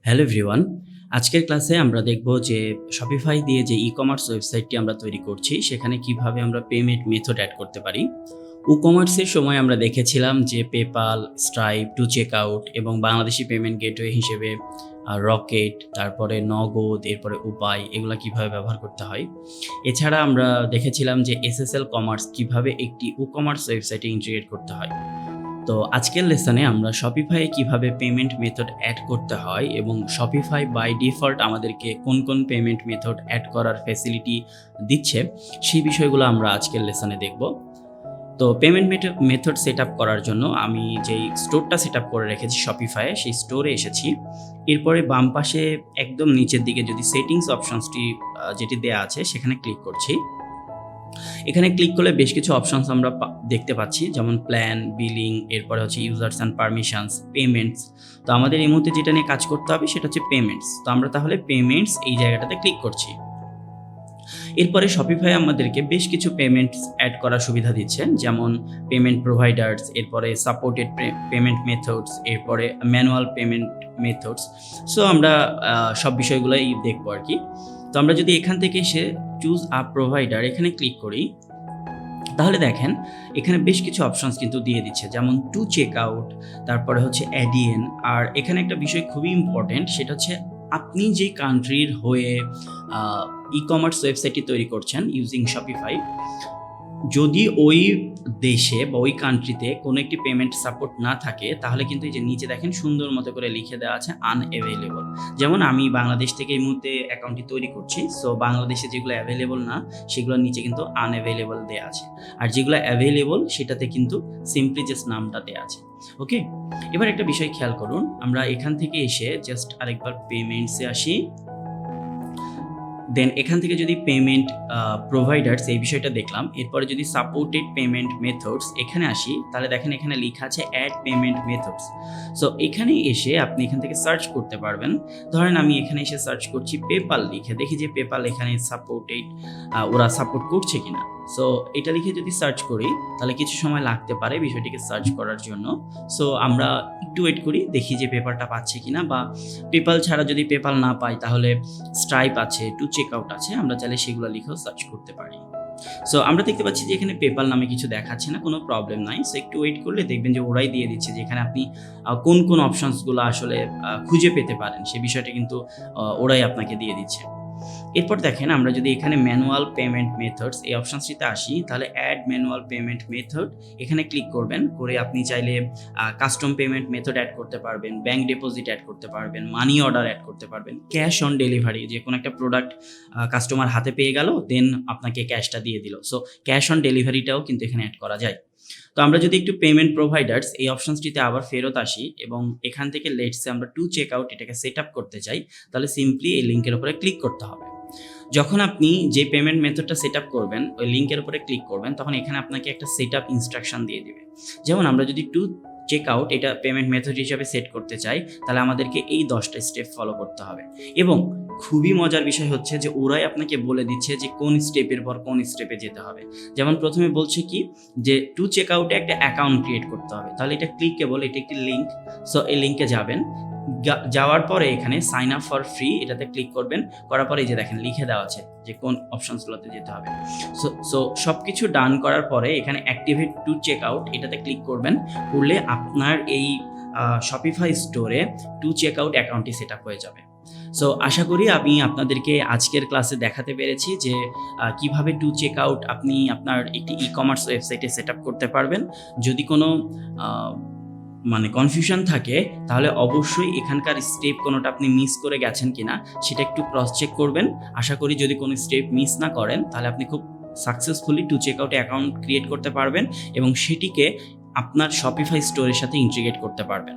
Hello everyone, আজকের ক্লাসে আমরা দেখব যে শপিফাই দিয়ে যে ই-কমার্স ওয়েবসাইটটি আমরা তৈরি করছি সেখানে কিভাবে আমরা পেমেন্ট মেথড অ্যাড করতে পারি। কমার্সের সময় আমরা দেখেছিলাম যে পেপাল, স্ট্রাইপ, টু চেকআউট এবং বাংলাদেশি পেমেন্ট গেটওয়ে হিসেবে রকেট, তারপরে নগদ, এরপরে উপায় এগুলা কিভাবে ব্যবহার করতে হয়। এছাড়া আমরা দেখেছিলাম যে এসএসএল কমার্স কিভাবে একটি কমার্স ওয়েবসাইটে ইন্টিগ্রেট করতে হয়। তো আজকের লেসনে আমরা শপিফাইয়ে কিভাবে পেমেন্ট মেথড অ্যাড করতে হয় এবং শপিফাই বাই ডিফল্ট আমাদেরকে কোন কোন পেমেন্ট মেথড অ্যাড করার ফ্যাসিলিটি দিচ্ছে সেই বিষয়গুলো আমরা আজকের লেসনে দেখব। তো পেমেন্ট মেথড সেট আপ করার জন্য আমি যেই স্টোরটা সেট আপ করে রেখেছি শপিফাইয়ে সেই স্টোরে এসেছি। এরপরে বাম পাশে একদম নিচের দিকে যদি সেটিংস অপশনসটি যেটি দেয়া আছে সেখানে ক্লিক করছি। এখানে ক্লিক করলে বেশ কিছু অপশনস আমরা দেখতে পাচ্ছি, যেমন প্ল্যান, বিলিং, এরপরে হচ্ছে ইউজার্স অ্যান্ড পারমিশনস, পেমেন্টস। তো আমাদের এই মুহূর্তে যেটা নিয়ে কাজ করতে হবে সেটা হচ্ছে পেমেন্টস। তো আমরা তাহলে পেমেন্টস এই জায়গাটাতে ক্লিক করছি। এরপরে শপিফাই আমাদেরকে বেশ কিছু পেমেন্টস অ্যাড করার সুবিধা দিচ্ছে, যেমন পেমেন্ট প্রোভাইডার্স, এরপরে সাপোর্টেড পেমেন্ট মেথডস, এরপরে ম্যানুয়াল পেমেন্ট মেথডস। সো আমরা সব বিষয়গুলোই দেখবো আর কি। তো আমরা যদি এখান থেকে এসে চুজ আ প্রোভাইডার এখানে ক্লিক করি, তাহলে দেখেন এখানে বেশ কিছু অপশনস কিন্তু দিয়ে দিচ্ছে, যেমন টু চেক আউট, তারপরে হচ্ছে অ্যাডিয়েন। আর এখানে একটা বিষয় খুবই ইম্পর্টেন্ট, সেটা হচ্ছে আপনি যে কান্ট্রির হয়ে ই-কমার্স ওয়েবসাইটটি তৈরি করছেন ইউজিং শপিফাই, যদি ওই দেশে বা ওই কান্ট্রিতে কোনো একটি পেমেন্ট সাপোর্ট না থাকে তাহলে কিন্তু এই যে নিচে দেখেন সুন্দর মতো করে লিখে দেওয়া আছে আনঅ্যাভেলেবল। যেমন আমি বাংলাদেশ থেকে এই মুহূর্তে অ্যাকাউন্টটি তৈরি করছি, সো বাংলাদেশে যেগুলো অ্যাভেলেবল না সেগুলোর নিচে কিন্তু আনঅ্যাভেলেবল দেওয়া আছে, আর যেগুলো অ্যাভেলেবল সেটাতে কিন্তু সিম্পলি জাস্ট নামটা দেওয়া আছে। ওকে, এবার একটা বিষয় খেয়াল করুন, আমরা এখান থেকে এসে জাস্ট আরেকবার পেমেন্টসে আসি। দেন এখান থেকে যদি পেমেন্ট প্রোভাইডার্স এই বিষয়টা দেখলাম, এরপরে যদি সাপোর্টেড পেমেন্ট মেথডস এখানে আসি, তাহলে দেখেন এখানে লেখা আছে অ্যাড পেমেন্ট মেথডস। সো এখানে এসে আপনি এখান থেকে সার্চ করতে পারবেন। ধরেন আমি এখানে এসে সার্চ করছি পেপাল লিখে, দেখি যে পেপাল এখানে সাপোর্টেড, ওরা সাপোর্ট করছে কিনা। সো এটা লিখে যদি সার্চ করি তাহলে কিছু সময় লাগতে পারে বিষয়টিকে সার্চ করার জন্য। সো আমরা একটু ওয়েট করি, দেখি যে পেপালটা পাচ্ছে কিনা, বা পেপাল ছাড়া যদি পেপাল না পাই তাহলে স্ট্রাইপ আছে, টু চেকআউট আছে, আমরা চাইলে সেগুলো লিখেও সার্চ করতে পারি। সো আমরা দেখতে পাচ্ছি যে এখানে পেপাল নামে কিছু দেখাচ্ছে না, কোনো প্রবলেম নাই। সো একটু ওয়েট করলে দেখবেন যে ওরাই দিয়ে দিচ্ছে যে এখানে আপনি কোন কোন অপশনসগুলো আসলে খুঁজে পেতে পারেন সে বিষয়টা কিন্তু ওরাই আপনাকে দিয়ে দিচ্ছে। এরপর দেখেন আমরা যদি এখানে ম্যানুয়াল পেমেন্ট মেথডস এই অপশনসটিতে আসি, তাহলে অ্যাড ম্যানুয়াল পেমেন্ট মেথড এখানে ক্লিক করবেন। করে আপনি চাইলে কাস্টম পেমেন্ট মেথড অ্যাড করতে পারবেন, ব্যাংক ডিপোজিট অ্যাড করতে পারবেন, মানি অর্ডার অ্যাড করতে পারবেন, ক্যাশ অন ডেলিভারি, যে কোনো একটা প্রোডাক্ট কাস্টমার হাতে পেয়ে গেল দেন আপনাকে ক্যাশটা দিয়ে দিল, সো ক্যাশ অন ডেলিভারিটাও কিন্তু এখানে অ্যাড করা যায়। তো আমরা যদি একটু পেমেন্ট প্রোভাইডার্স এই অপশনসটিতে আবার ফেরত আসি এবং এখান থেকে লেটসে আমরা টু চেক আউট এটাকে সেট আপ করতে চাই, তাহলে সিম্পলি এই লিঙ্কের উপরে ক্লিক করতে হবে। যখন আপনি যে পেমেন্ট মেথডটা সেট আপ করবেন ওই লিঙ্কের উপরে ক্লিক করবেন, তখন এখানে আপনাকে একটা সেট আপ ইনস্ট্রাকশন দিয়ে দিবে। যেমন আমরা যদি টু চেক আউট এটা পেমেন্ট মেথড হিসাবে সেট করতে চাই, তাহলে আমাদেরকে এই 10টা স্টেপ ফলো করতে হবে। এবং খুবই মজার বিষয় হচ্ছে যে ওরাই আপনাকে বলে দিচ্ছে যে কোন স্টেপের পর কোন স্টেপে যেতে হবে। যেমন প্রথমে বলছে কি যে টু চেক আউটে একটা অ্যাকাউন্ট ক্রিয়েট করতে হবে, তাহলে এটা ক্লিকেবল, এটা একটি লিঙ্ক। সো এই লিঙ্কে যাবেন, যাওয়ার পরে এখানে সাইন আপ ফর ফ্রি এটাতে ক্লিক করবেন। করার পরে এই যে দেখেন লিখে দেওয়া আছে যে কোন অপশনসগুলোতে যেতে হবে। সো সব কিছু ডান করার পরে এখানে অ্যাক্টিভেট টু চেক আউট এটাতে ক্লিক করবেন। করলে আপনার এই শপিফাই স্টোরে টু চেক আউট অ্যাকাউন্টটি সেট আপ হয়ে যাবে। সো আশা করি আমি আপনাদেরকে আজকের ক্লাসে দেখাতে পেরেছি যে কিভাবে টু চেক আউট আপনি আপনার একটি ই-কমার্স ওয়েবসাইটে সেট আপ করতে পারবেন। যদি কোনো কনফিউশন থাকে তাহলে অবশ্যই এখানকার স্টেপ কোনোটা আপনি মিস করে গেছেন কিনা সেটা একটু ক্রস চেক করবেন। আশা করি যদি কোনো স্টেপ মিস না করেন তাহলে আপনি খুব সাকসেসফুলি টু চেক আউটে অ্যাকাউন্ট ক্রিয়েট করতে পারবেন এবং সেটিকে আপনার শপিফাই স্টোরের সাথে ইন্টিগ্রেট করতে পারবেন।